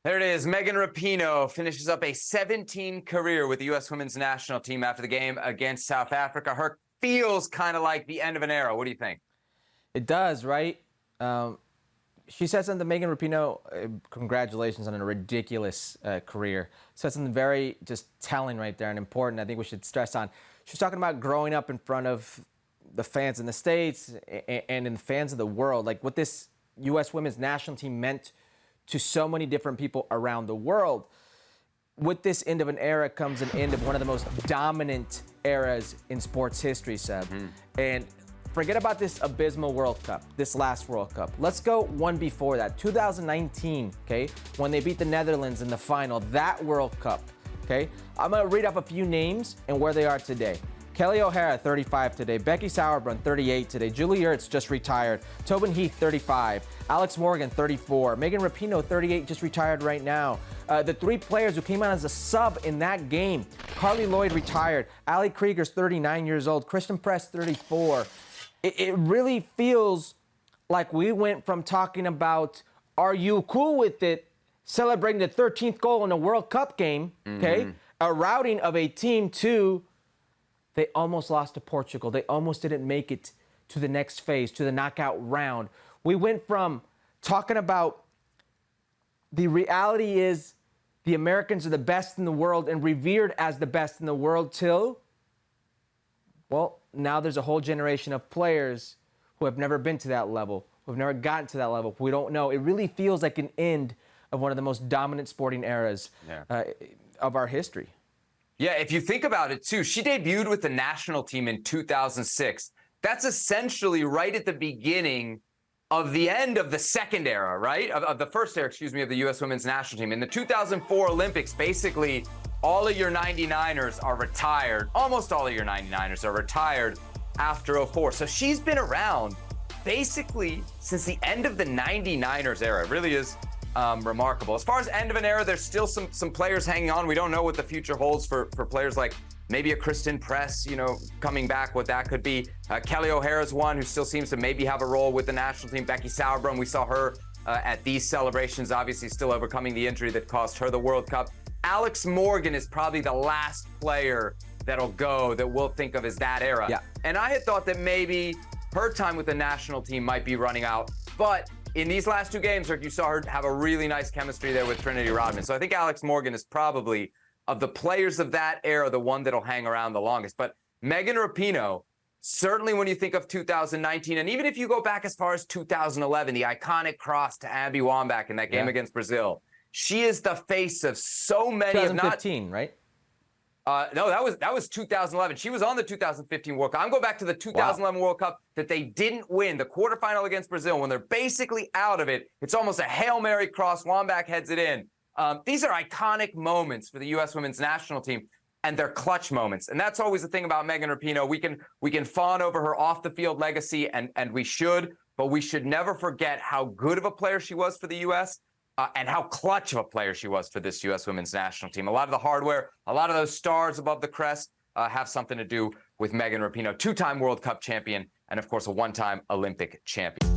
There it is. Megan Rapinoe finishes up a 17 career with the U.S. women's national team after the game against South Africa. Her feels kind of like the end of an era. What do you think? It does, right? She said something, Megan Rapinoe, congratulations on a ridiculous career. Said something very just telling right there and important I think we should stress on. She's talking about growing up in front of the fans in the States and in the fans of the world, like what this U.S. women's national team meant to so many different people around the world. With this end of an era comes an end of one of the most dominant eras in sports history, Seb. And forget about this abysmal World Cup, this last World Cup. Let's go one before that, 2019, okay, when they beat the Netherlands in the final, that World Cup, okay? I'm gonna read off a few names and where they are today. Kelly O'Hara, 35 today. Becky Sauerbrunn, 38 today. Julie Ertz, just retired. Tobin Heath, 35. Alex Morgan, 34. Megan Rapinoe, 38, just retired right now. The three players who came out as a sub in that game. Carly Lloyd, retired. Ali Krieger's 39 years old. Kristen Press, 34. It really feels like we went from talking about, are you cool with it, celebrating the 13th goal in a World Cup game, okay? A routing of a team to, they almost lost to Portugal. They almost didn't make it to the next phase, to the knockout round. We went from talking about the reality is the Americans are the best in the world and revered as the best in the world till, well, now there's a whole generation of players who have never been to that level, who have never gotten to that level. We don't know. It really feels like an end of one of the most dominant sporting eras of our history. Yeah, if you think about it, too, she debuted with the national team in 2006. That's essentially right at the beginning of the end of the second era, right? Of the first era, excuse me, of the U.S. women's national team. In the 2004 Olympics, basically, all of your 99ers are retired. Almost all of your 99ers are retired after 04. So she's been around basically since the end of the 99ers era. It really is remarkable. As far as end of an era, there's still some players hanging on. We don't know what the future holds for players like maybe a Kristen Press, you know, coming back, what that could be. Kelly O'Hara's one who still seems to maybe have a role with the national team. Becky Sauerbrunn, we saw her at these celebrations, obviously still overcoming the injury that cost her the World Cup. Alex Morgan is probably the last player that'll go that we'll think of as that era. Yeah. And I had thought that maybe her time with the national team might be running out, but in these last two games, Rick, you saw her have a really nice chemistry there with Trinity Rodman. So I think Alex Morgan is probably, of the players of that era, the one that'll hang around the longest. But Megan Rapinoe, certainly when you think of 2019, and even if you go back as far as 2011, the iconic cross to Abby Wambach in that game against Brazil, she is the face of so many. 2015, right? No, that was 2011. She was on the 2015 World Cup. I'm going back to the 2011 World Cup that they didn't win, the quarterfinal against Brazil. When they're basically out of it, it's almost a Hail Mary cross. Wambach heads it in. These are iconic moments for the U.S. women's national team, and they're clutch moments. And that's always the thing about Megan Rapinoe. We can fawn over her off-the-field legacy, and we should, but we should never forget how good of a player she was for the U.S., and how clutch of a player she was for this U.S. women's national team. A lot of the hardware, a lot of those stars above the crest have something to do with Megan Rapinoe, two-time World Cup champion, and, of course, a one-time Olympic champion.